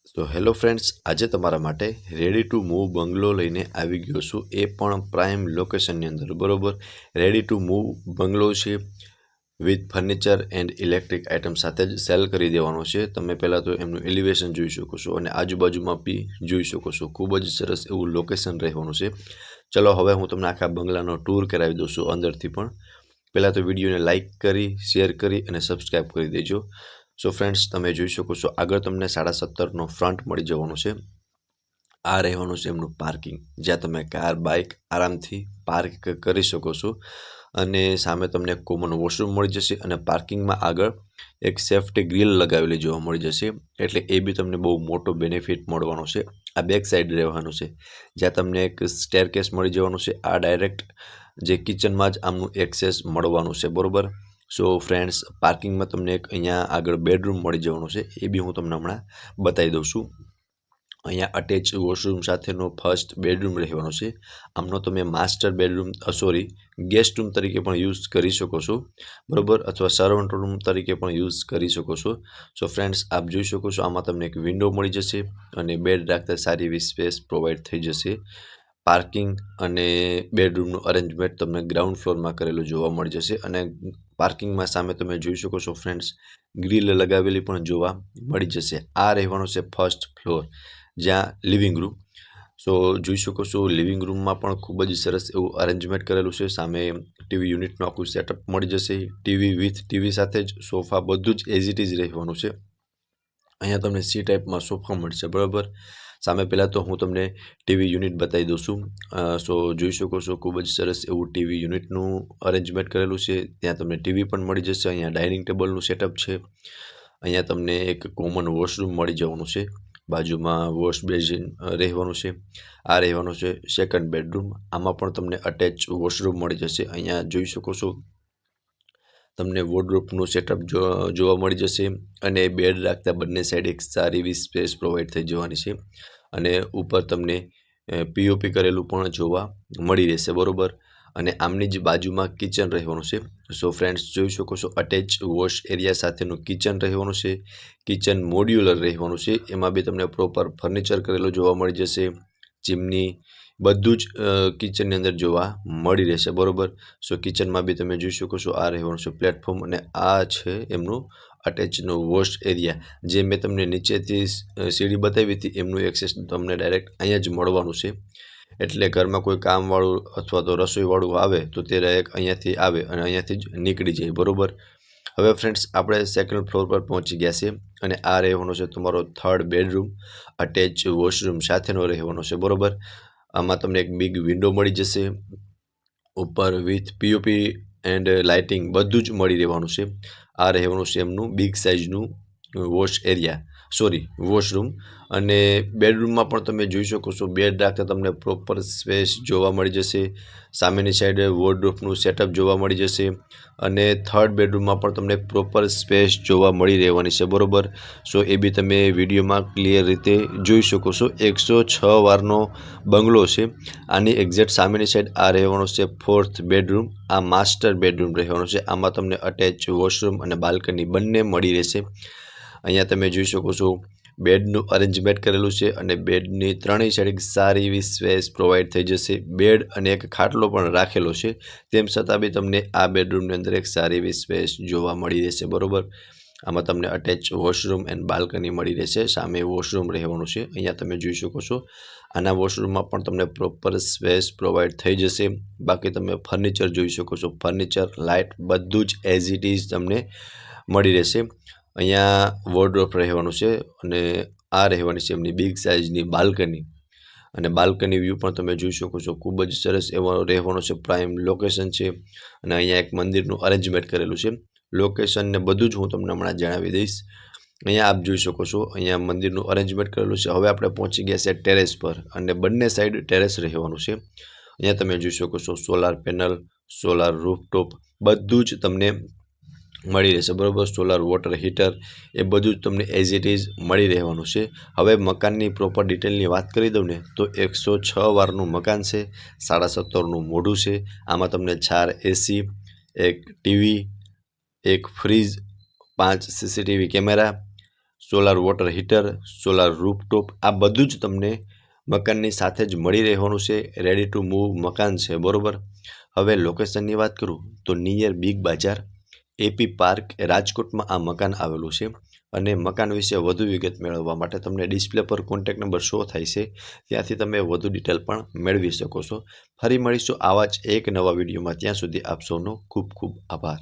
તો hello friends, આજે તમારા માટે રેડી ટુ મૂવ બંગલો લઈને આવી ગયો છું, એ પણ પ્રાઇમ લોકેશનની અંદર. બરોબર, રેડી ટુ મૂવ બંગલો છે with furniture and electric item સાથે જ સેલ કરી દેવાનો છે. તમે પહેલાં તો એમનું એલિવેશન જોઈ શકો છો અને આજુબાજુમાં બી જોઈ શકો છો. ખૂબ જ સરસ એવું લોકેશન રહેવાનું છે. ચલો હવે હું તમને આખા બંગલાનો ટૂર કરાવી દઉં છું અંદરથી પણ. પહેલાં તો વિડીયોને લાઇક કરી, શેર કરી અને સબસ્ક્રાઈબ કરી દેજો. સો ફ્રેન્ડ્સ, તમે જોઈ શકો છો આગળ તમને 17.5નો ફ્રન્ટ મળી જવાનું છે. આ રહેવાનું છે એમનું પાર્કિંગ, જ્યાં તમે કાર બાઇક આરામથી પાર્ક કરી શકો છો. અને સામે તમને કોમન વોશરૂમ મળી જશે અને પાર્કિંગમાં આગળ એક સેફ્ટી ગ્રીલ લગાવેલી જોવા મળી જશે. એટલે એ બી તમને બહુ મોટો બેનિફિટ મળવાનો છે. આ બેક સાઈડ રહેવાનું છે, જ્યાં તમને એક સ્ટેરકેસ મળી જવાનું છે. આ ડાયરેક્ટ જે કિચનમાં જ આમનું એક્સેસ મળવાનું છે. બરોબર, સો ફ્રેન્ડ્સ, પાર્કિંગમાં તમને એક અહીંયા આગળ બેડરૂમ મળી જવાનું છે. એ બી હું તમને હમણાં બતાવી દઉં છું. અહીંયા અટેચ વોશરૂમ સાથેનો ફર્સ્ટ બેડરૂમ રહેવાનો છે. આમનો તમે માસ્ટર બેડરૂમ ગેસ્ટ રૂમ તરીકે પણ યુઝ કરી શકો છો. બરોબર, અથવા સર્વન્ટ રૂમ તરીકે પણ યુઝ કરી શકો છો. સો ફ્રેન્ડ્સ, આપ જોઈ શકો છો આમાં તમને એક વિન્ડો મળી જશે અને બેડ રાખતા સારી એવી સ્પેસ પ્રોવાઈડ થઈ જશે. પાર્કિંગ અને બેડરૂમનું અરેન્જમેન્ટ તમને ગ્રાઉન્ડ ફ્લોરમાં કરેલું જોવા મળી જશે. અને પાર્કિંગમાં સામે તમે જોઈ શકો છો ફ્રેન્ડ્સ, ગ્રીલ લગાવેલી પણ જોવા મળી જશે. આ રહેવાનો છે ફર્સ્ટ ફ્લોર, જ્યાં લિવિંગ રૂમ. સો જોઈ શકો છો લિવિંગ રૂમમાં પણ ખૂબ જ સરસ એવું અરેન્જમેન્ટ કરેલું છે. સામે ટીવી યુનિટનું આખું સેટઅપ મળી જશે. ટીવી વિથ ટીવી સાથે જ સોફા, બધું જ એઝ ઇટ ઇઝ રહેવાનું છે. અહીંયા તમને સી ટાઈપમાં સોફા મળશે. બરાબર, સામે પહેલાં તો હું તમને ટીવી યુનિટ બતાવી દઉં છું. સો જોઈ શકો છો ખૂબ જ સરસ એવું ટીવી યુનિટનું અરેન્જમેન્ટ કરેલું છે. ત્યાં તમને ટીવી પણ મળી જશે. અહીંયા ડાઇનિંગ ટેબલનું સેટઅપ છે. અહીંયા તમને એક કોમન વોશરૂમ મળી જવાનું છે. બાજુમાં વોશ બેસિન રહેવાનું છે. આ રહેવાનું છે સેકન્ડ બેડરૂમ. આમાં પણ તમને અટેચ વોશરૂમ મળી જશે. અહીંયા જોઈ શકો છો તમને વોર્ડરોબનું સેટઅપ જોવા મળી જશે. અને બેડ રાખતા બંને સાઈડ એક સારી એવી સ્પેસ પ્રોવાઈડ થઈ જવાની છે. અને ઉપર તમને પીઓપી કરેલું પણ જોવા મળી રહેશે. બરોબર, અને આમની જ બાજુમાં કિચન રહેવાનું છે. સો ફ્રેન્ડ્સ, જોઈ શકો છો અટેચ વોશ એરિયા સાથેનું કિચન રહેવાનું છે. કિચન મોડ્યુલર રહેવાનું છે. એમાં બી તમને પ્રોપર ફર્નિચર કરેલું જોવા મળી જશે. ચીમની બધું જ કિચનની અંદર જોવા મળી રહેશે. બરોબર, સો કિચનમાં બી તમે જોઈ શકો છો આ રહેવાનું છે પ્લેટફોર્મ. અને આ છે એમનું અટેચનો વોશ એરિયા. જે મેં તમને નીચેથી સીડી બતાવી હતી, એમનું એક્સેસ તમને ડાયરેક્ટ અહીંયા જ મળવાનું છે. એટલે ઘરમાં કોઈ કામવાળું અથવા તો રસોઈવાળું આવે તો તે ડાયરેક્ટ અહીંયાથી આવે અને અહીંયાથી જ નીકળી જાય. બરોબર, હવે ફ્રેન્ડ્સ, આપણે સેકન્ડ ફ્લોર પર પહોંચી ગયા છે. અને આ રહેવાનો છે તમારો થર્ડ બેડરૂમ, અટેચ વોશરૂમ સાથેનો રહેવાનો છે. બરોબર, આમાં તમને એક બિગ વિન્ડો મળી જશે. ઉપર વિથ પીઓપી એન્ડ લાઇટિંગ બધું જ મળી રહેવાનું છે. આ રહેવાનું છે એમનું બિગ સાઇઝનું વોશરૂમ. અને બેડરૂમમાં પણ તમે જોઈ શકો છો બેડ રાખતા તમને પ્રોપર સ્પેસ જોવા મળી જશે. સામેની સાઈડે વોર્ડરોબનું સેટઅપ જોવા મળી જશે. અને થર્ડ બેડરૂમમાં પણ તમને પ્રોપર સ્પેસ જોવા મળી રહેવાની છે. બરોબર, સો એ બી તમે વિડીયોમાં ક્લિયર રીતે જોઈ શકો છો. 106 વારનો બંગલો છે. આની એક્ઝેક્ટ સામેની સાઈડ આ રહેવાનો છે ફોર્થ બેડરૂમ. આ માસ્ટર બેડરૂમ રહેવાનો છે. આમાં તમને અટેચ વોશરૂમ અને બાલ્કની બંને મળી રહેશે. અહીંયા તમે જોઈ શકો છો બેડનું અરેન્જમેન્ટ કરેલું છે. અને બેડની ત્રણેય સાઈડ સારી એવી સ્પેસ પ્રોવાઈડ થઈ જશે. બેડ અને એક ખાટલો પણ રાખેલો છે. તેમ છતાં બી તમને આ બેડરૂમની અંદર એક સારી એવી સ્પેસ જોવા મળી રહેશે. બરોબર, આમાં તમને અટેચ વોશરૂમ એન્ડ બાલ્કની મળી રહેશે. સામે વોશરૂમ રહેવાનું છે. અહીંયા તમે જોઈ શકો છો આના વોશરૂમમાં પણ તમને પ્રોપર સ્પેસ પ્રોવાઈડ થઈ જશે. બાકી તમે ફર્નિચર જોઈ શકો છો. ફર્નિચર, લાઇટ બધું જ એઝ ઇટ ઇઝ તમને મળી રહેશે. અહીંયા વોર્ડરોબ રહેવાનું છે. અને આ રહેવાની છે એમની બિગ સાઇઝની બાલ્કની. અને બાલ્કની વ્યૂ પણ તમે જોઈ શકો છો. ખૂબ જ સરસ એવો રહેવાનો છે. પ્રાઇમ લોકેશન છે. અને અહીંયા એક મંદિરનું અરેન્જમેન્ટ કરેલું છે. લોકેશન ને બધું જ હું તમને હમણાં જણાવી દઈશ. અહીંયા આપ જોઈ શકો છો અહીંયા મંદિરનું અરેન્જમેન્ટ કરેલું છે. હવે આપણે પહોંચી ગયા છે ટેરેસ પર. અને બંને સાઈડ ટેરેસ રહેવાનું છે. અહીંયા તમે જોઈ શકો છો સોલાર પેનલ, સોલાર રૂફટોપ બધું જ તમને મળી રહેશે. બરોબર, સોલાર વોટર હીટર એ બધું જ તમને એઝ ઇટ ઇઝ મળી રહેવાનું છે. હવે મકાનની પ્રોપર ડિટેલની વાત કરી દઉં ને તો 106 વારનું મકાન છે. 17.5નું મોઢું છે. આમાં તમને 4 એસી, એક ટીવી, એક fridge, 5 CCTV camera, solar water heater, solar rooftop, આ બધું જ તમને મકાનની સાથે જ મળી રહેવાનું છે. રેડી ટુ મૂવ મકાન છે, બરાબર. હવે લોકેશનની વાત કરું તો નિયર બિગ બજાર, એપી પાર્ક, રાજકોટમાં આ મકાન આવેલું છે. અને મકાન વિશે વધુ વિગત મેળવવા માટે તમને ડિસ્પ્લે પર કોન્ટેક્ટ નંબર શો થાય છે, ત્યાંથી તમે વધુ ડિટેલ પણ મેળવી શકો છો. ફરી મળીશું આવા જ એક નવા વિડીયોમાં. ત્યાં સુધી આપ સૌનો ખૂબ ખૂબ આભાર.